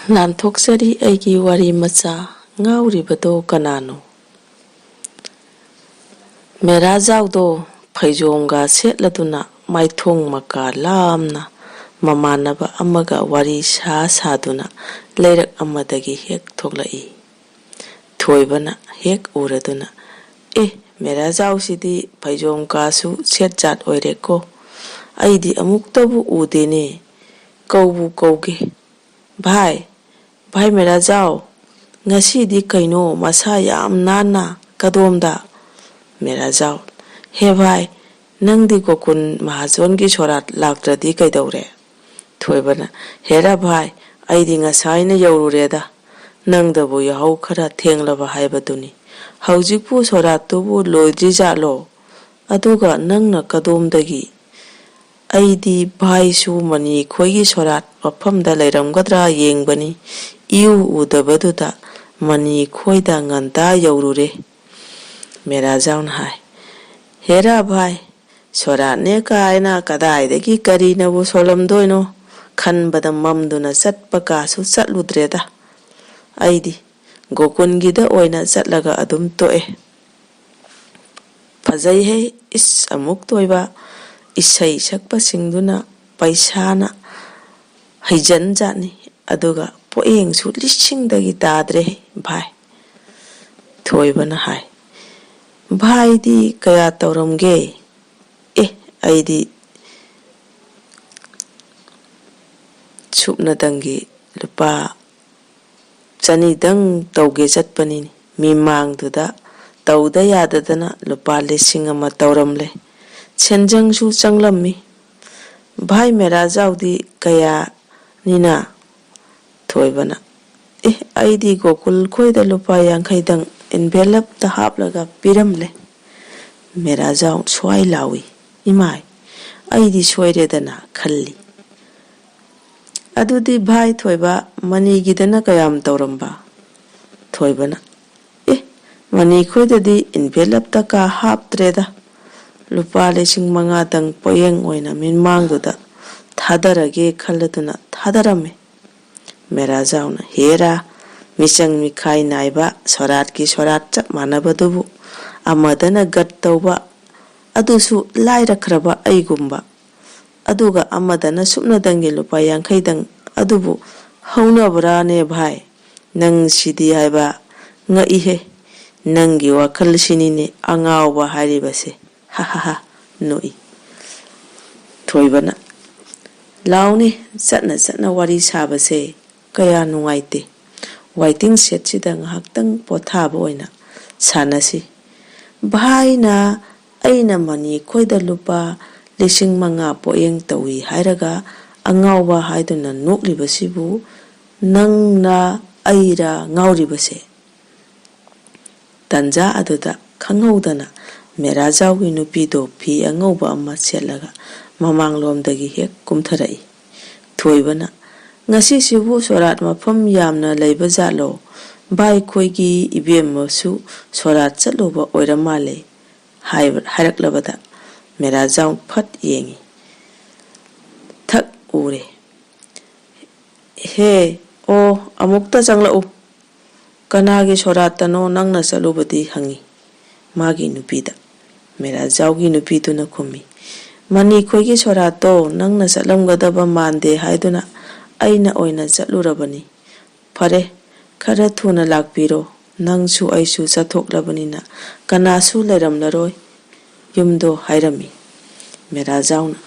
ꯅꯥꯟꯊꯣꯛꯆꯔꯤ ꯑꯩꯒꯤ ꯋꯥꯔꯤ ꯃꯆꯥ ꯉꯥꯎꯔꯤꯕꯗꯣ ꯀꯅꯥꯅꯣ? ꯃꯦꯔꯥꯖꯥꯎꯗꯣ ꯐꯩꯖꯣꯝꯒ ꯁꯦꯠꯂꯗꯨꯅ ꯃꯥꯏꯊꯣꯡ ꯃꯀꯥ ꯂꯥꯝꯅ ꯃꯃꯥꯟꯅꯕ ꯑꯃꯒ ꯋꯥꯔꯤ ꯁꯥꯗꯨꯅ ꯂꯩꯔꯛ ꯑꯃꯗꯒꯤ ꯍꯦꯛ ꯊꯣꯛꯂꯛꯏ꯫ ꯊꯣꯏꯕꯅ ꯍꯦꯛ ꯎꯔꯗꯨꯅ ꯃꯦꯔꯥꯖꯥꯎꯁꯤꯗꯤ ꯐꯩꯖꯣꯝꯀꯥꯁꯨ ꯁꯦꯠ-ꯆꯥꯠ ꯑꯣꯏꯔꯦꯀꯣ, ꯑꯩꯗꯤ ꯑꯃꯨꯛꯇꯕꯨ ꯎꯗꯦꯅꯦ, ꯀꯧꯕꯨ ꯀꯧꯒꯦ꯫ ꯚꯥꯏ ꯃꯦꯔꯥꯖꯥꯎ, ꯉꯁꯤꯗꯤ ꯀꯩꯅꯣ ꯃꯁꯥ ꯌꯥꯝ ꯅꯥꯟꯅ ꯀꯗꯣꯝꯗ? ꯃꯦꯔꯥꯖꯥꯎ: ꯍꯦ ꯚꯥꯏ, ꯅꯪꯗꯤ ꯒꯣꯀꯨꯟ ꯃꯍꯥꯖꯣꯟꯒꯤ ꯁꯣꯔꯥꯠ ꯂꯥꯛꯇ꯭ꯔꯗꯤ ꯀꯩꯗꯧꯔꯦ? ꯊꯣꯏꯕꯅ: ꯍꯦꯔꯥ ꯚꯥꯏ, ꯑꯩꯗꯤ ꯉꯁꯥꯏꯅ ꯌꯧꯔꯨꯔꯦꯗ, ꯅꯪꯗꯕꯨ ꯌꯥꯍꯧ ꯈꯔ ꯊꯦꯡꯂꯕ ꯍꯥꯏꯕꯗꯨꯅꯤ꯫ ꯍꯧꯖꯤꯛꯄꯨ ꯁꯣꯔꯥꯠꯇꯨꯕꯨ ꯂꯣꯏꯗ꯭ꯔꯤꯖꯥꯠꯂꯣ? ꯑꯗꯨꯒ ꯅꯪꯅ ꯀꯗꯣꯝꯗꯒꯤ? ꯑꯩꯗꯤ ꯚꯥꯏꯁꯨ ꯃꯅꯤꯈꯣꯏꯒꯤ ꯁꯣꯔꯥꯠ ꯃꯐꯝꯗ ꯂꯩꯔꯝꯒꯗ꯭ꯔꯥ ꯌꯦꯡꯕꯅꯤ, ꯏꯎ ꯎꯗꯕꯗꯨꯗ ꯃꯅꯤꯈꯣꯏꯗ ꯉꯟꯇꯥ ꯌꯧꯔꯨꯔꯦ꯫ ꯃꯦꯔꯥꯖꯥꯎꯅ ꯍꯥꯏ: ꯍꯦꯔꯥ ꯚꯥꯏ, ꯁꯣꯔꯥꯠꯅꯦ ꯀꯥꯏꯅ ꯀꯗꯥꯏꯗꯒꯤ ꯀꯔꯤꯅꯕꯨ ꯁꯣꯜꯂꯝꯗꯣꯏꯅꯣ, ꯈꯟꯕꯗ ꯃꯝꯗꯨꯅ ꯆꯠꯄ ꯀꯥꯁꯨ ꯆꯠꯂꯨꯗ꯭ꯔꯦꯗ, ꯑꯩꯗꯤ ꯒꯣꯀꯨꯟꯒꯤꯗ ꯑꯣꯏꯅ ꯆꯠꯂꯒ ꯑꯗꯨꯝ ꯇꯣꯛꯑꯦ꯫ ꯐꯖꯩꯍꯦ, ꯏꯁ ꯑꯃꯨꯛ ꯇꯣꯏꯕ, ꯏꯁꯩ ꯁꯛꯄꯁꯤꯡꯗꯨꯅ ꯄꯩꯁꯥꯅ ꯍꯩꯖꯟꯖꯥꯠꯅꯤ, ꯑꯗꯨꯒ ꯄꯣꯠꯌꯦꯡꯁꯨ ꯂꯤꯁꯤꯡꯗꯒꯤ ꯇꯥꯗ꯭ꯔꯦ ꯚꯥꯏ꯫ ꯊꯣꯏꯕꯅ ꯍꯥꯏ: ꯚꯥꯏꯗꯤ ꯀꯌꯥ ꯇꯧꯔꯝꯒꯦ? ꯑꯩꯗꯤ ꯁꯨꯞꯅꯗꯪꯒꯤ ꯂꯨꯄꯥ 200ꯗꯪ ꯇꯧꯒꯦ ꯆꯠꯄꯅꯤꯅꯤ, ꯃꯤꯃꯥꯡꯗꯨꯗ ꯇꯧꯗ ꯌꯥꯗꯗꯅ ꯂꯨꯄꯥ 1,000 ꯇꯧꯔꯝꯂꯦ, ꯁꯦꯟꯖꯪꯁꯨ ꯆꯪꯂꯝꯃꯤ꯫ ꯚꯥꯏ ꯃꯦꯔꯥꯖꯥꯎꯗꯤ ꯀꯌꯥꯅꯤꯅ? ꯊꯣꯏꯕꯅ: ꯑꯩꯗꯤ ꯒꯣꯀꯨꯜ ꯈꯣꯏꯗ ꯂꯨꯄꯥ 50ꯗꯪ ꯏꯟꯚꯦꯂꯞꯇ ꯍꯥꯞꯂꯒ ꯄꯤꯔꯝꯂꯦ꯫ ꯃꯦꯔꯥꯖꯥꯎ ꯁ꯭ꯋꯥꯏ ꯂꯥꯎꯏ: ꯏꯃꯥꯏ, ꯑꯩꯗꯤ ꯁꯣꯏꯔꯦꯗꯅ ꯈꯜꯂꯤ꯫ ꯑꯗꯨꯗꯤ ꯚꯥꯏ ꯊꯣꯏꯕ, ꯃꯅꯤꯒꯤꯗꯅ ꯀꯌꯥꯝ ꯇꯧꯔꯝꯕ? ꯊꯣꯏꯕꯅ: ꯃꯅꯤꯈꯣꯏꯗꯗꯤ ꯏꯟꯚꯦꯂꯞꯇ ꯀꯥ ꯍꯥꯞꯇ꯭ꯔꯦꯗ, ꯂꯨꯄꯥ 5,000ꯗꯪ ꯄꯣꯠꯌꯦꯡ ꯑꯣꯏꯅ ꯃꯤꯠꯃꯥꯡꯗꯨꯗ ꯊꯥꯗꯔꯒꯦ ꯈꯜꯂꯗꯨꯅ ꯊꯥꯗꯔꯝꯃꯦ꯫ ꯃꯦꯔꯥꯖꯥꯎꯅ: ꯍꯦꯔꯥ, ꯃꯤꯆꯪ ꯃꯤꯈꯥꯏ ꯅꯥꯏꯕ ꯁꯣꯔꯥꯠꯀꯤ ꯁꯣꯔꯥꯠ ꯆꯞ ꯃꯥꯟꯅꯕꯗꯨꯕꯨ ꯑꯃꯗꯅ ꯒꯠ ꯇꯧꯕ, ꯑꯗꯨꯁꯨ ꯂꯥꯏꯔꯈ꯭ꯔꯕ ꯑꯩꯒꯨꯝꯕ, ꯑꯗꯨꯒ ꯑꯃꯗꯅ ꯁꯨꯞꯅꯗꯪꯒꯤ ꯂꯨꯄꯥ 50ꯗꯪ, ꯑꯗꯨꯕꯨ ꯍꯧꯅꯕ꯭ꯔꯥꯅꯦ ꯚꯥꯏ? ꯅꯪꯁꯤꯗꯤ ꯍꯥꯏꯕ ꯉꯛꯏꯍꯦ, ꯅꯪꯒꯤ ꯋꯥꯈꯜꯁꯤꯅꯤꯅꯦ ꯑꯉꯥꯎꯕ ꯍꯥꯏꯔꯤꯕꯁꯦ, ꯍꯥꯍꯥꯍꯥ ꯅꯣꯛꯏ꯫ ꯊꯣꯏꯕꯅ: ꯂꯥꯎꯅꯦ, ꯆꯠꯅ ꯆꯠꯅ ꯋꯥꯔꯤ ꯁꯥꯕꯁꯦ ꯀꯌꯥ ꯅꯨꯡꯉꯥꯏꯇꯦ, ꯋꯥꯏꯇꯤꯡ ꯁꯦꯠꯁꯤꯗ ꯉꯥꯏꯍꯥꯛꯇꯪ ꯄꯣꯊꯥꯕ ꯑꯣꯏꯅ ꯁꯥꯟꯅꯁꯤ꯫ ꯚꯥꯏꯅ ꯑꯩꯅ ꯃꯅꯤꯈꯣꯏꯗ ꯂꯨꯄꯥ 5,000 ꯄꯣꯠꯌꯦꯡ ꯇꯧꯏ ꯍꯥꯏꯔꯒ ꯑꯉꯥꯎꯕ ꯍꯥꯏꯗꯨꯅ ꯅꯣꯛꯂꯤꯕꯁꯤꯕꯨ ꯅꯪꯅ ꯑꯩꯔꯥ ꯉꯥꯎꯔꯤꯕꯁꯦ? ꯇꯟꯖꯥ ꯑꯗꯨꯗ ꯈꯪꯍꯧꯗꯅ ꯃꯦꯔꯥꯖꯥꯎꯒꯤ ꯅꯨꯄꯤꯗꯣ ꯐꯤ ꯑꯉꯧꯕ ꯑꯃ ꯁꯦꯠꯂꯒ ꯃꯃꯥꯡꯂꯣꯝꯗꯒꯤ ꯍꯦꯛ ꯀꯨꯝꯊꯔꯛꯏ꯫ ꯊꯣꯏꯕꯅ: ꯉꯁꯤꯁꯤꯕꯨ ꯁꯣꯔꯥꯠ ꯃꯐꯝ ꯌꯥꯝꯅ ꯂꯩꯕꯖꯥꯠꯂꯣ? ꯚꯥꯏꯈꯣꯏꯒꯤ ꯏꯕꯦꯝꯃꯁꯨ ꯁꯣꯔꯥꯠ ꯆꯠꯂꯨꯕ ꯑꯣꯏꯔ ꯃꯥꯜꯂꯦ ꯍꯥꯏꯔꯛꯂꯕꯗ ꯃꯦꯔꯥꯖꯥꯎ ꯐꯠ ꯌꯦꯡꯉꯤ, ꯊꯛ ꯎꯔꯦ꯫ ꯍꯦ, ꯑꯣ, ꯑꯃꯨꯛꯇ ꯆꯪꯂꯛꯎ, ꯀꯅꯥꯒꯤ ꯁꯣꯔꯥꯠꯇꯅꯣ ꯅꯪꯅ ꯆꯠꯂꯨꯕꯗꯤ? ꯍꯪꯉꯤ ꯃꯥꯒꯤ ꯅꯨꯄꯤꯗ꯫ ꯃꯦꯔꯥꯖꯥꯎꯒꯤ ꯅꯨꯄꯤꯗꯨꯅ ꯈꯨꯝꯃꯤ: ꯃꯅꯤꯈꯣꯏꯒꯤ ꯁꯣꯔꯥꯠꯇꯣ ꯅꯪꯅ ꯆꯠꯂꯝꯒꯗꯕ ꯃꯥꯟꯗꯦ ꯍꯥꯏꯗꯨꯅ ꯑꯩꯅ ꯑꯣꯏꯅ ꯆꯠꯂꯨꯔꯕꯅꯤ꯫ ꯐꯔꯦ, ꯈꯔ ꯊꯨꯅ ꯂꯥꯛꯄꯤꯔꯣ, ꯅꯪꯁꯨ ꯑꯩꯁꯨ ꯆꯠꯊꯣꯛꯂꯕꯅꯤꯅ ꯀꯅꯥꯁꯨ ꯂꯩꯔꯝꯂꯔꯣꯏ ꯌꯨꯝꯗꯣ ꯍꯥꯏꯔꯝꯃꯤ꯫ ꯃꯦꯔꯥꯖꯥꯎꯅ: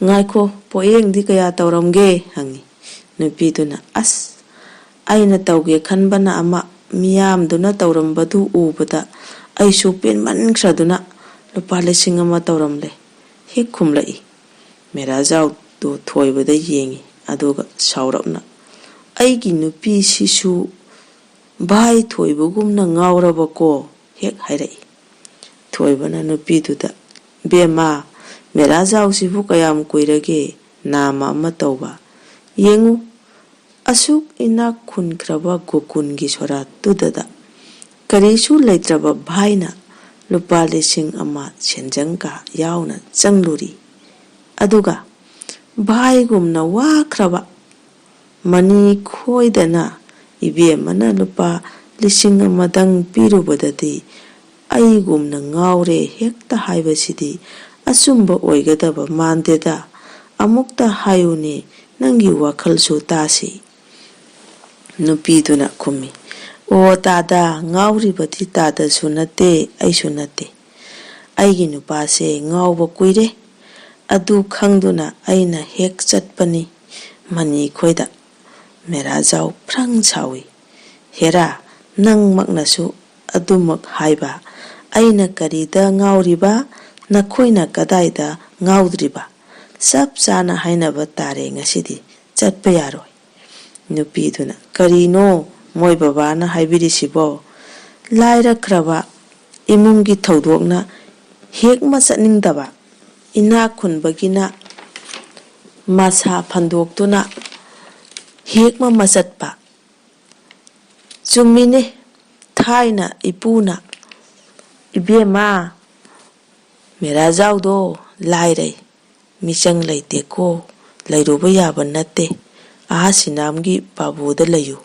ꯉꯥꯏꯈꯣ, ꯄꯣꯠꯌꯦꯡꯗꯤ ꯀꯌꯥ ꯇꯧꯔꯝꯒꯦ? ꯍꯪꯉꯤ꯫ ꯅꯨꯄꯤꯗꯨꯅ: ꯑꯁ, ꯑꯩꯅ ꯇꯧꯒꯦ ꯈꯟꯕꯅ ꯑꯃ, ꯃꯤꯌꯥꯝꯗꯨꯅ ꯇꯧꯔꯝꯕꯗꯨ ꯎꯕꯗ ꯑꯩꯁꯨ ꯄꯦꯟꯃꯟꯈ꯭ꯔꯗꯨꯅ ꯂꯨꯄꯥ 1,000 ꯇꯧꯔꯝꯂꯦ, ꯍꯦꯛ ꯈꯨꯝꯂꯛꯏ꯫ ꯃꯦꯔꯥꯖꯥꯎꯗꯨ ꯊꯣꯏꯕꯗ ꯌꯦꯡꯉꯤ, ꯑꯗꯨꯒ ꯁꯥꯎꯔꯞꯅ: ꯑꯩꯒꯤ ꯅꯨꯄꯤꯁꯤꯁꯨ ꯚꯥꯏ ꯊꯣꯏꯕꯒꯨꯝꯅ ꯉꯥꯎꯔꯕꯀꯣ, ꯍꯦꯛ ꯍꯥꯏꯔꯛꯏ꯫ ꯊꯣꯏꯕꯅ ꯅꯨꯄꯤꯗꯨꯗ: ꯕꯦꯝꯃ, ꯃꯦꯔꯥꯖꯥꯎꯁꯤꯕꯨ ꯀꯌꯥꯝ ꯀꯨꯏꯔꯒꯦ ꯅꯥꯃ ꯑꯃ ꯇꯧꯕ? ꯌꯦꯡꯉꯨ, ꯑꯁꯨꯛ ꯏꯅꯥꯛ ꯈꯨꯟꯈ꯭ꯔꯕ ꯒꯣꯀꯨꯟꯒꯤ ꯁꯣꯔꯥꯠꯇꯨꯗ ꯀꯔꯤꯁꯨ ꯂꯩꯇ꯭ꯔꯕ ꯚꯥꯏꯅ ꯂꯨꯄꯥ 1,000 ꯁꯦꯟꯖꯪꯀ ꯌꯥꯎꯅ ꯆꯪꯂꯨꯔꯤ. ꯑꯗꯨꯒ ꯚꯥꯏꯒꯨꯝꯅ ꯋꯥꯈ꯭ꯔꯕ ꯃꯅꯤ ꯈꯣꯏꯗꯅ ꯏꯕꯦꯝꯃꯅ ꯂꯨꯄꯥ 1,000ꯗꯪ ꯄꯤꯔꯨꯕꯗꯗꯤ ꯑꯩꯒꯨꯝꯅ ꯉꯥꯎꯔꯦ ꯍꯦꯛꯇ ꯍꯥꯏꯕꯁꯤꯗꯤ ꯑꯆꯨꯝꯕ ꯑꯣꯏꯒꯗꯕ ꯃꯥꯟꯗꯦꯗ. ꯑꯃꯨꯛꯇ ꯍꯥꯏꯌꯨꯅꯦ, ꯅꯪꯒꯤ ꯋꯥꯈꯜꯁꯨ ꯇꯥꯁꯤ. ꯅꯨꯄꯤꯗꯨꯅ ꯈꯨꯝꯃꯤ, ꯑꯣ ꯇꯥꯗ, ꯉꯥꯎꯔꯤꯕꯗꯤ ꯇꯥꯗꯁꯨ ꯅꯠꯇꯦ, ꯑꯩꯁꯨ ꯅꯠꯇꯦ. ꯑꯩꯒꯤ ꯅꯨꯄꯥꯁꯦ ꯉꯥꯎꯕ ꯀꯨꯏꯔꯦ. ꯑꯗꯨ ꯈꯪꯗꯨꯅ ꯑꯩꯅ ꯍꯦꯛ ꯆꯠꯄꯅꯤ ꯃꯅꯤ ꯈꯣꯏꯗ. ꯃꯦꯔꯥꯖꯥꯎ ꯐ꯭ꯔꯪ ꯁꯥꯎꯏ. ꯍꯦꯔꯥ, ꯅꯪꯃꯛꯅꯁꯨ ꯑꯗꯨꯃꯛ ꯍꯥꯏꯕ. ꯑꯩꯅ ꯀꯔꯤꯗ ꯉꯥꯎꯔꯤꯕ, ꯅꯈꯣꯏꯅ ꯀꯗꯥꯏꯗ ꯉꯥꯎꯗ꯭ꯔꯤꯕ? ꯆꯞ ꯆꯥꯅ ꯍꯥꯏꯅꯕ ꯇꯥꯔꯦ ꯉꯁꯤꯗꯤ. ꯆꯠꯄ ꯌꯥꯔꯣꯏ. ꯅꯨꯄꯤꯗꯨꯅ, ꯀꯔꯤꯅꯣ ꯃꯣꯏ ꯕꯕꯥꯅ ꯍꯥꯏꯕꯤꯔꯤꯁꯤꯕꯣ? ꯂꯥꯏꯔꯈ꯭ꯔꯕ ꯏꯃꯨꯡꯒꯤ ꯊꯧꯗꯣꯛꯅ ꯍꯦꯛꯃ ꯆꯠꯅꯤꯡꯗꯕ, ꯏꯅꯥꯛ ꯈꯨꯟꯕꯒꯤꯅ ꯃꯁꯥ ꯐꯟꯗꯣꯛꯇꯨꯅ ꯍꯦꯛꯃ ꯃꯆꯠꯄ. ꯆꯨꯝꯃꯤꯅꯦ, ꯊꯥꯏꯅ ꯏꯄꯨꯅ, ꯏꯕꯦꯝꯃ, ꯃꯦꯔꯥꯖꯥꯎꯗꯣ ꯂꯥꯏꯔꯩ, ꯃꯤꯆꯪ ꯂꯩꯇꯦꯀꯣ, ꯂꯩꯔꯨꯕ ꯌꯥꯕ ꯅꯠꯇꯦ, ꯑꯥ ꯁꯤꯅꯥꯝꯒꯤ ꯕꯥꯕꯨꯗ ꯂꯩꯌꯨ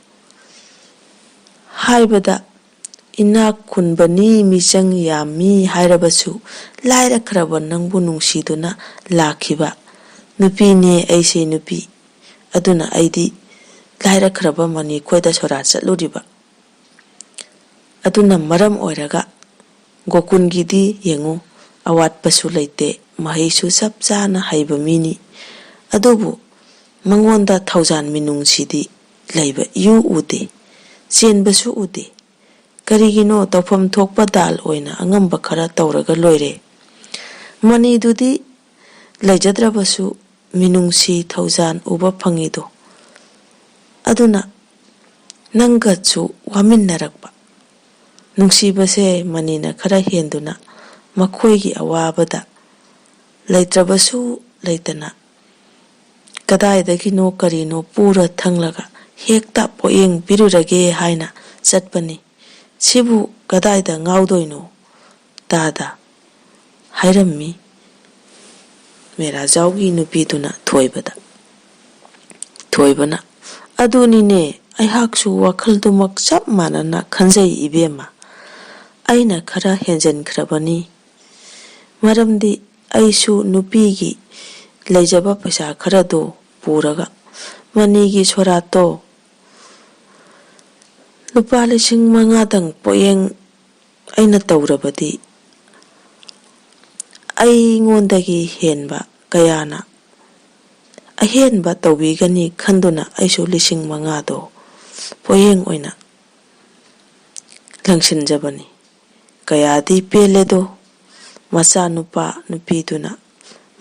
ꯍꯥꯏꯕꯗ ꯏꯅꯥꯛ ꯈꯨꯟꯕꯅꯤ, ꯃꯤꯆꯪ ꯌꯥꯝꯃꯤ ꯍꯥꯏꯔꯕꯁꯨ ꯂꯥꯏꯔꯈ꯭ꯔꯕ ꯅꯪꯕꯨ ꯅꯨꯡꯁꯤꯗꯨꯅ ꯂꯥꯛꯈꯤꯕ ꯅꯨꯄꯤꯅꯦ ꯑꯩꯁꯦ, ꯅꯨꯄꯤ. ꯑꯗꯨꯅ ꯑꯩꯗꯤ ꯂꯥꯏꯔꯈ꯭ꯔꯕ ꯃꯅꯤ ꯈꯣꯏꯗ ꯁꯣꯔꯥꯠ ꯆꯠꯂꯨꯔꯤꯕ. ꯑꯗꯨꯅ ꯃꯔꯝ ꯑꯣꯏꯔꯒ ꯒꯣꯀꯨꯟꯒꯤꯗꯤ ꯌꯦꯡꯉꯨ, ꯑꯋꯥꯠꯄꯁꯨ ꯂꯩꯇꯦ, ꯃꯍꯩꯁꯨ ꯆꯞ ꯆꯥꯅ ꯍꯩꯕ ꯃꯤꯅꯤ. ꯑꯗꯨꯕꯨ ꯃꯉꯣꯟꯗ ꯊꯧꯖꯥꯟ ꯃꯤꯅꯨꯡꯁꯤꯗꯤ ꯂꯩꯕ ꯏꯎ ꯎꯗꯦ, ꯆꯦꯟꯕꯁꯨ ꯎꯗꯦ. ꯀꯔꯤꯒꯤꯅꯣ? ꯇꯧꯐꯝ ꯊꯣꯛꯄ ꯗꯥꯜ ꯑꯣꯏꯅ ꯑꯉꯝꯕ ꯈꯔ ꯇꯧꯔꯒ ꯂꯣꯏꯔꯦ. ꯃꯅꯤꯗꯨꯗꯤ ꯂꯩꯖꯗ꯭ꯔꯕꯁꯨ ꯃꯤꯅꯨꯡꯁꯤ ꯊꯧꯖꯥꯟ ꯎꯕ ꯐꯪꯉꯤꯗꯣ. ꯑꯗꯨꯅ ꯅꯪꯒꯁꯨ ꯋꯥꯃꯤꯟꯅꯔꯛꯄ. ꯅꯨꯡꯁꯤꯕꯁꯦ ꯃꯅꯤꯅ ꯈꯔ ꯍꯦꯟꯗꯨꯅ ꯃꯈꯣꯏꯒꯤ ꯑꯋꯥꯕꯗ ꯂꯩꯇ꯭ꯔꯕꯁꯨ ꯂꯩꯇꯅ ꯀꯗꯥꯏꯗꯒꯤꯅꯣ ꯀꯔꯤꯅꯣ ꯄꯨꯔ ꯊꯪꯂꯒ ꯍꯦꯛꯇ ꯄꯣꯠꯌꯦꯡ ꯄꯤꯔꯨꯔꯒꯦ ꯍꯥꯏꯅ ꯆꯠꯄꯅꯤ. ꯁꯤꯕꯨ ꯀꯗꯥꯏꯗ ꯉꯥꯎꯗꯣꯏꯅꯣ? ꯇꯥꯗ, ꯍꯥꯏꯔꯝꯃꯤ ꯃꯦꯔꯥꯖꯥꯎꯒꯤ ꯅꯨꯄꯤꯗꯨꯅ ꯊꯣꯏꯕꯗ. ꯊꯣꯏꯕꯅ, ꯑꯗꯨꯅꯤꯅꯦ, ꯑꯩꯍꯥꯛꯁꯨ ꯋꯥꯈꯜꯗꯨꯃꯛ ꯆꯞ ꯃꯥꯟꯅꯅ ꯈꯟꯖꯩ ꯏꯕꯦꯝꯃ. ꯑꯩꯅ ꯈꯔ ꯍꯦꯟꯖꯟꯈ꯭ꯔꯕꯅꯤ. ꯃꯔꯝꯗꯤ ꯑꯩꯁꯨ ꯅꯨꯄꯤꯒꯤ ꯂꯩꯖꯕ ꯄꯩꯁꯥ ꯈꯔꯗꯣ ꯄꯨꯔꯒ ꯃꯅꯤꯒꯤ ꯁꯣꯔꯥꯠꯇꯣ ꯂꯨꯄꯥ 5,000ꯗꯪ ꯄꯣꯠꯌꯦꯡ ꯑꯩꯅ ꯇꯧꯔꯕꯗꯤ ꯑꯩꯉꯣꯟꯗꯒꯤ ꯍꯦꯟꯕ ꯀꯌꯥꯅ ꯑꯍꯦꯟꯕ ꯇꯧꯕꯤꯒꯅꯤ ꯈꯟꯗꯨꯅ ꯑꯩꯁꯨ 5,000ꯗꯣ ꯄꯣꯠꯌꯦꯡ ꯑꯣꯏꯅ ꯂꯪꯁꯤꯟꯖꯕꯅꯤ. ꯀꯌꯥꯗꯤ ꯄꯦꯜꯂꯦꯗꯣ. ꯃꯆꯥꯅꯨꯄꯥ ꯅꯨꯄꯤꯗꯨꯅ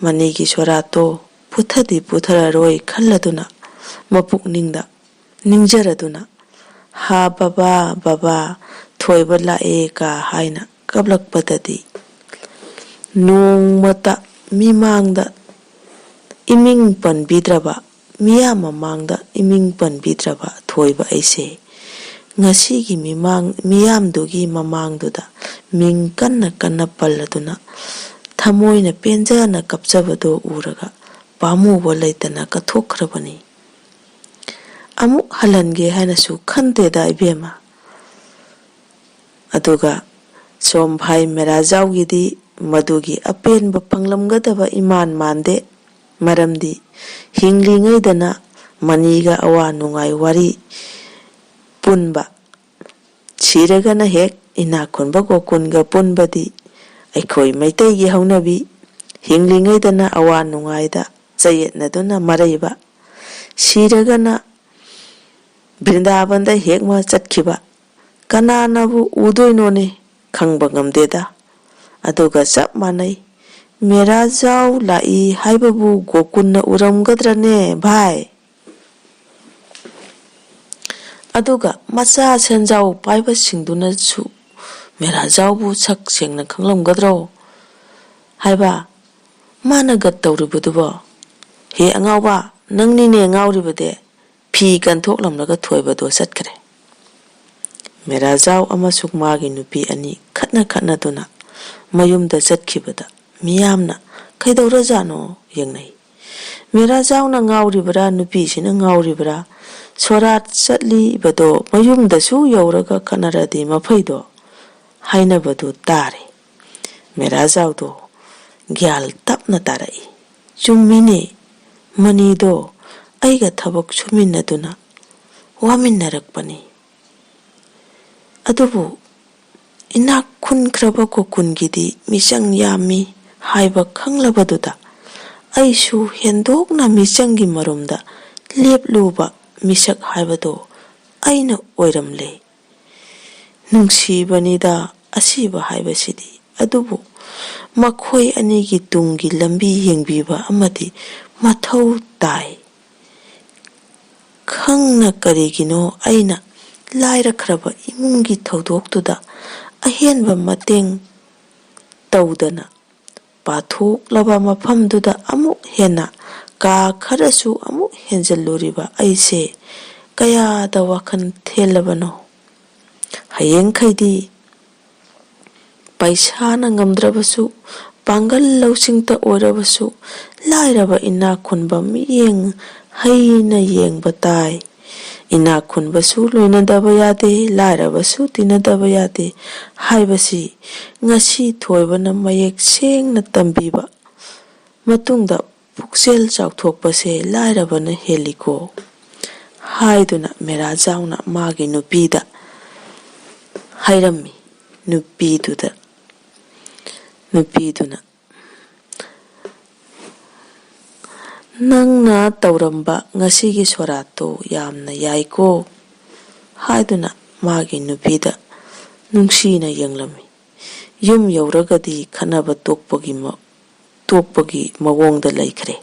ꯃꯅꯤꯒꯤ ꯁꯣꯔꯥꯠꯇꯣ ꯄꯨꯊꯗꯤ ꯄꯨꯊꯔꯔꯣꯏ ꯈꯜꯂꯗꯨꯅ ꯃꯄꯨꯛꯅꯤꯡꯗ ꯅꯤꯡꯖꯔꯗꯨꯅ ꯍꯥ ꯕꯕꯥ, ꯕꯕꯥ, ꯊꯣꯏꯕ ꯂꯥꯛꯑꯦ ꯀ ꯍꯥꯏꯅ ꯀꯞꯂꯛꯄꯗꯗꯤ ꯅꯣꯡꯃꯇ ꯃꯤꯃꯥꯡꯗ ꯏꯃꯤꯡ ꯄꯟꯕꯤꯗ꯭ꯔꯕ, ꯃꯤꯌꯥꯝ ꯃꯃꯥꯡꯗ ꯏꯃꯤꯡ ꯄꯟꯕꯤꯗ꯭ꯔꯕ ꯊꯣꯏꯕ ꯑꯩꯁꯦ ꯉꯁꯤꯒꯤ ꯃꯤꯌꯥꯝꯗꯨꯒꯤ ꯃꯃꯥꯡꯗꯨꯗ ꯃꯤꯡ ꯀꯟꯅ ꯀꯟꯅ ꯄꯜꯂꯗꯨꯅ ꯊꯃꯣꯏꯅ ꯄꯦꯟꯖꯅ ꯀꯞꯆꯕꯗꯣ ꯎꯔꯒ ꯄꯥꯝꯃꯨꯕ ꯂꯩꯇꯅ ꯀꯠꯊꯣꯛꯈ꯭ꯔꯕꯅꯤ. ꯑꯃꯨꯛ ꯍꯜꯍꯟꯒꯦ ꯍꯥꯏꯅꯁꯨ ꯈꯟꯗꯦꯗ ꯏꯕꯦꯝꯃ. ꯑꯗꯨꯒ ꯁꯣꯝ ꯚꯥꯏ ꯃꯦꯔꯥꯖꯥꯎꯒꯤꯗꯤ ꯃꯗꯨꯒꯤ ꯑꯄꯦꯟꯕ ꯐꯪꯂꯝꯒꯗꯕ ꯏꯃꯥꯟ ꯃꯥꯟꯗꯦ. ꯃꯔꯝꯗꯤ ꯍꯤꯡꯂꯤꯉꯩꯗꯅ ꯃꯅꯤꯒ ꯑꯋꯥ ꯅꯨꯡꯉꯥꯏ ꯋꯥꯔꯤ ꯄꯨꯟꯕ, ꯁꯤꯔꯒꯅ ꯍꯦꯛ ꯏꯅꯥꯛ ꯈꯨꯟꯕ ꯒꯣꯀꯨꯟꯒ ꯄꯨꯟꯕꯗꯤ ꯑꯩꯈꯣꯏ ꯃꯩꯇꯩꯒꯤ ꯍꯧꯅꯕꯤ. ꯍꯤꯡꯂꯤꯉꯩꯗꯅ ꯑꯋꯥ ꯅꯨꯡꯉꯥꯏꯗ ꯆꯌꯦꯠꯅꯗꯨꯅ ꯃꯔꯩꯕ, ꯁꯤꯔꯒꯅ ꯕ꯭ꯔꯤꯟꯗꯥꯕꯟꯗ ꯍꯦꯛꯃ ꯆꯠꯈꯤꯕ. ꯀꯅꯥꯅꯕꯨ ꯎꯗꯣꯏꯅꯣꯅꯦ? ꯈꯪꯕ ꯉꯝꯗꯦꯗ. ꯑꯗꯨꯒ ꯆꯞ ꯃꯥꯟꯅꯩ. ꯃꯦꯔꯥꯖꯥꯎ ꯂꯥꯛꯏ ꯍꯥꯏꯕꯕꯨ ꯒꯣꯀꯨꯟꯅ ꯎꯔꯝꯒꯗ꯭ꯔꯅꯦ ꯚꯥꯏ? ꯑꯗꯨꯒ ꯃꯆꯥ ꯁꯦꯟꯖꯥꯎ ꯄꯥꯏꯕꯁꯤꯡꯗꯨꯅꯁꯨ ꯃꯦꯔꯥꯖꯥꯎꯕꯨ ꯁꯛ ꯁꯦꯡꯅ ꯈꯪꯂꯝꯒꯗ꯭ꯔꯣ? ꯍꯥꯏꯕ ꯃꯥꯅꯒ ꯇꯧꯔꯤꯕꯗꯨꯕꯣ? ꯍꯦ ꯑꯉꯥꯎꯕ, ꯅꯪꯅꯤꯅꯦ ꯉꯥꯎꯔꯤꯕꯗꯤ, ꯐꯤ ꯀꯟꯊꯣꯛꯂꯝꯂꯒ ꯊꯣꯏꯕꯗꯣ ꯆꯠꯈ꯭ꯔꯦ꯫ ꯃꯦꯔꯥꯖꯥꯎ ꯑꯃꯁꯨꯡ ꯃꯥꯒꯤ ꯅꯨꯄꯤ ꯑꯅꯤ ꯈꯠꯅꯗꯨꯅ ꯃꯌꯨꯝꯗ ꯆꯠꯈꯤꯕꯗ ꯃꯤꯌꯥꯝꯅ ꯀꯩꯗꯧꯔꯖꯥꯠꯅꯣ ꯌꯦꯡꯅꯩ꯫ ꯃꯦꯔꯥꯖꯥꯎꯅ ꯉꯥꯎꯔꯤꯕꯔꯥ, ꯅꯨꯄꯤꯁꯤꯅ ꯉꯥꯎꯔꯤꯕꯔꯥ? ꯁꯣꯔꯥꯠ ꯆꯠꯂꯤꯕꯗꯣ ꯃꯌꯨꯝꯗꯁꯨ ꯌꯧꯔꯒ ꯈꯠꯅꯔꯗꯤ ꯃꯐꯩꯗꯣ ꯍꯥꯏꯅꯕꯗꯨ ꯇꯥꯔꯦ꯫ ꯃꯦꯔꯥꯖꯥꯎꯗꯣ ꯒ꯭ꯌꯥꯟ ꯇꯞꯅ ꯇꯥꯔꯛꯏ꯫ ꯆꯨꯝꯃꯤꯅꯦ, ꯃꯅꯤꯗꯣ ꯑꯩꯒ ꯊꯕꯛ ꯁꯨꯃꯤꯟꯅꯗꯨꯅ ꯋꯥꯃꯤꯟꯅꯔꯛꯄꯅꯤ꯫ ꯑꯗꯨꯕꯨ ꯏꯅꯥꯛ ꯈꯨꯟꯈ꯭ꯔꯕ ꯒꯣꯀꯨꯟꯒꯤꯗꯤ ꯃꯤꯆꯪ ꯌꯥꯝꯃꯤ ꯍꯥꯏꯕ ꯈꯪꯂꯕꯗꯨꯗ ꯑꯩꯁꯨ ꯍꯦꯟꯗꯣꯛꯅ ꯃꯤꯆꯪꯒꯤ ꯃꯔꯨꯝꯗ ꯂꯦꯞꯂꯨꯕ ꯃꯤꯁꯛ ꯍꯥꯏꯕꯗꯣ ꯑꯩꯅ ꯑꯣꯏꯔꯝꯂꯦ꯫ ꯅꯨꯡꯁꯤꯕꯅꯤꯗ ꯑꯁꯤꯕ ꯍꯥꯏꯕꯁꯤꯗꯤ, ꯑꯗꯨꯕꯨ ꯃꯈꯣꯏ ꯑꯅꯤꯒꯤ ꯇꯨꯡꯒꯤ ꯂꯝꯕꯤ ꯌꯦꯡꯕꯤꯕ ꯑꯃꯗꯤ ꯃꯊꯧ ꯇꯥꯏ꯫ ꯈꯪꯅ ꯀꯔꯤꯒꯤꯅꯣ ꯑꯩꯅ ꯂꯥꯏꯔꯈ꯭ꯔꯕ ꯏꯃꯨꯡꯒꯤ ꯊꯧꯗꯣꯛꯇꯨꯗ ꯑꯍꯦꯟꯕ ꯃꯇꯦꯡ ꯇꯧꯗꯅ ꯄꯥꯊꯣꯛꯂꯕ ꯃꯐꯝꯗꯨꯗ ꯑꯃꯨꯛ ꯍꯦꯟꯅ ꯀꯥ ꯈꯔꯁꯨ ꯑꯃꯨꯛ ꯍꯦꯟꯖꯜꯂꯨꯔꯤꯕ ꯑꯩꯁꯦ ꯀꯌꯥꯗ ꯋꯥꯈꯜ ꯊꯦꯜꯂꯕꯅꯣ? ꯍꯌꯦꯡꯈꯩꯗꯤ ꯄꯩꯁꯥꯅ ꯉꯝꯗ꯭ꯔꯕꯁꯨ, ꯄꯥꯡꯒꯜ ꯂꯧꯁꯤꯡꯇ ꯑꯣꯏꯔꯕꯁꯨ ꯂꯥꯏꯔꯕ ꯏꯅꯥꯛ ꯈꯨꯟꯕ ꯃꯤꯠꯌꯦꯡ ꯍꯩꯅ ꯌꯦꯡꯕ ꯇꯥꯏ꯫ ꯏꯅꯥꯛ ꯈꯨꯟꯕꯁꯨ ꯂꯣꯏꯅꯗꯕ ꯌꯥꯗꯦ, ꯂꯥꯏꯔꯕꯁꯨ ꯇꯤꯟꯅꯗꯕ ꯌꯥꯗꯦ ꯍꯥꯏꯕꯁꯤ ꯉꯁꯤ ꯊꯣꯏꯕꯅ ꯃꯌꯦꯛ ꯁꯦꯡꯅ ꯇꯝꯕꯤꯕ ꯃꯇꯨꯡꯗ ꯄꯨꯛꯆꯦꯜ ꯆꯥꯎꯊꯣꯛꯄꯁꯦ ꯂꯥꯏꯔꯕꯅ ꯍꯦꯜꯂꯤꯀꯣ ꯍꯥꯏꯗꯨꯅ ꯃꯦꯔꯥꯖꯥꯎꯅ ꯃꯥꯒꯤ ꯅꯨꯄꯤꯗ ꯍꯥꯏꯔꯝꯃꯤ꯫ ꯅꯨꯄꯤꯗꯨꯅ ꯅꯪꯅ ꯇꯧꯔꯝꯕ ꯉꯁꯤꯒꯤ ꯁꯣꯔꯥꯠꯇꯣ ꯌꯥꯝꯅ ꯌꯥꯏꯀꯣ ꯍꯥꯏꯗꯨꯅ ꯃꯥꯒꯤ ꯅꯨꯄꯤꯗ ꯅꯨꯡꯁꯤꯅ ꯌꯦꯡꯂꯝꯃꯤ꯫ ꯌꯨꯝ ꯌꯧꯔꯒꯗꯤ ꯈꯠꯅꯕ ꯇꯣꯛꯄꯒꯤ ꯃꯑꯣꯡꯗ ꯂꯩꯈ꯭ꯔꯦ꯫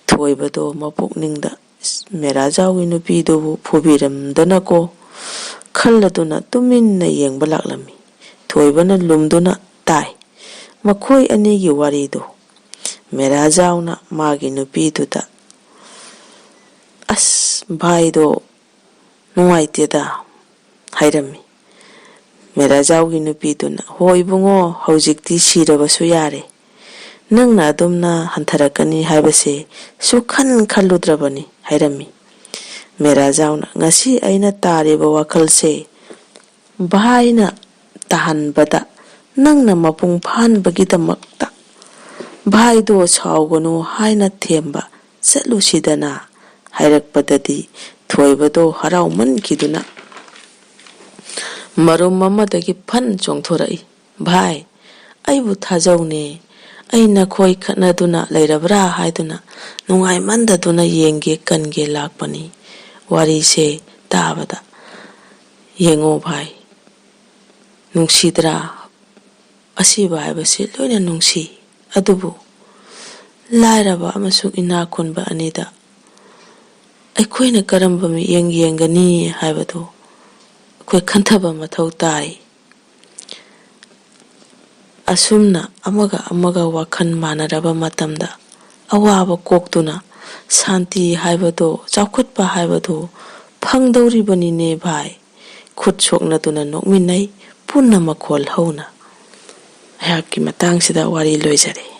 ꯊꯣꯏꯕꯗꯣ ꯃꯄꯨꯛꯅꯤꯡꯗ ꯃꯦꯔꯥꯖꯥꯎꯒꯤ ꯅꯨꯄꯤꯗꯨꯕꯨ ꯐꯨꯕꯤꯔꯝꯗꯅꯀꯣ ꯈꯜꯂꯗꯨꯅ ꯇꯨꯃꯤꯟꯅ ꯌꯦꯡꯕ ꯂꯥꯛꯂꯝꯃꯤ꯫ ꯊꯣꯏꯕꯅ ꯂꯨꯝꯗꯨꯅ ꯇꯥꯏ ꯃꯈꯣꯏ ꯑꯅꯤꯒꯤ ꯋꯥꯔꯤꯗꯣ꯫ ꯃꯦꯔꯥꯖꯥꯎꯅ ꯃꯥꯒꯤ ꯅꯨꯄꯤꯗꯨꯗ ꯚꯥꯏꯗꯣ ꯅꯨꯡꯉꯥꯏꯇꯦꯗ ꯍꯥꯏꯔꯝꯃꯤ꯫ ꯃꯦꯔꯥꯖꯥꯎꯒꯤ ꯅꯨꯄꯤꯗꯨꯅ ꯍꯣꯏ ꯏꯕꯨꯡꯉꯣ, ꯍꯧꯖꯤꯛꯇꯤ ꯁꯤꯔꯕꯁꯨ ꯌꯥꯔꯦ, ꯅꯪꯅ ꯑꯗꯨꯝꯅ ꯍꯟꯊꯔꯛꯀꯅꯤ ꯍꯥꯏꯕꯁꯦ ꯈꯜꯂꯨꯗ꯭ꯔꯕꯅꯤ ꯍꯥꯏꯔꯝꯃꯤ꯫ ꯃꯦꯔꯥꯖꯥꯎꯅ ꯉꯁꯤ ꯑꯩꯅ ꯇꯥꯔꯤꯕ ꯋꯥꯈꯜꯁꯦ ꯚꯥꯏꯅ ꯇꯥꯍꯟꯕꯗ ꯅꯪꯅ ꯃꯄꯨꯡ ꯐꯥꯍꯟꯕꯒꯤꯗꯃꯛꯇ ꯚꯥꯏꯗꯣ ꯁꯥꯎꯒꯅꯨ ꯍꯥꯏꯅ ꯊꯦꯝꯕ ꯆꯠꯂꯨꯁꯤꯗꯅ ꯍꯥꯏꯔꯛꯄꯗꯗꯤ ꯊꯣꯏꯕꯗꯣ ꯍꯔꯥꯎꯃꯟꯈꯤꯗꯨꯅ ꯃꯔꯨꯝ ꯑꯃꯗꯒꯤ ꯐꯟ ꯆꯣꯡꯊꯣꯔꯛꯏ꯫ ꯚꯥꯏ, ꯑꯩꯕꯨ ꯊꯥꯖꯧꯅꯦ, ꯑꯩ ꯅꯈꯣꯏ ꯈꯠꯅꯗꯨꯅ ꯂꯩꯔꯕ꯭ꯔꯥ ꯍꯥꯏꯗꯨꯅ ꯅꯨꯡꯉꯥꯏꯃꯟꯗꯗꯨꯅ ꯌꯦꯡꯒꯦ ꯀꯟꯒꯦ ꯂꯥꯛꯄꯅꯤ꯫ ꯋꯥꯔꯤꯁꯦ ꯇꯥꯕꯗ ꯌꯦꯡꯉꯣ ꯚꯥꯏ, ꯅꯨꯡꯁꯤꯗ꯭ꯔꯥ? ꯑꯁꯤꯕ ꯍꯥꯏꯕꯁꯤ ꯂꯣꯏꯅ ꯅꯨꯡꯁꯤ, ꯑꯗꯨꯕꯨ ꯂꯥꯏꯔꯕ ꯑꯃꯁꯨꯡ ꯏꯅꯥꯛ ꯈꯨꯟꯕ ꯑꯅꯤꯗ ꯑꯩꯈꯣꯏꯅ ꯀꯔꯝꯕ ꯃꯤꯠꯌꯦꯡ ꯌꯦꯡꯒꯅꯤ ꯍꯥꯏꯕꯗꯨ ꯑꯩꯈꯣꯏ ꯈꯟꯊꯕ ꯃꯊꯧ ꯇꯥꯏ꯫ ꯑꯁꯨꯝꯅ ꯑꯃꯒ ꯋꯥꯈꯜ ꯃꯥꯟꯅꯔꯕ ꯃꯇꯝꯗ ꯑꯋꯥꯕ ꯀꯣꯛꯇꯨꯅ ꯁꯥꯟꯇꯤ ꯍꯥꯏꯕꯗꯣ, ꯆꯥꯎꯈꯠꯄ ꯍꯥꯏꯕꯗꯣ ꯐꯪꯗꯧꯔꯤꯕꯅꯤꯅꯦ ꯚꯥꯏ꯫ ꯈꯨꯠ ꯁꯣꯛꯅꯗꯨꯅ ꯅꯣꯛꯃꯤꯟꯅꯩ ꯄꯨꯟꯅ ꯃꯈꯣꯜ ꯍꯧꯅ꯫ ꯑꯩꯍꯥꯛꯀꯤ ꯃꯇꯥꯡꯁꯤꯗ ꯋꯥꯔꯤ ꯂꯣꯏꯖꯔꯦ꯫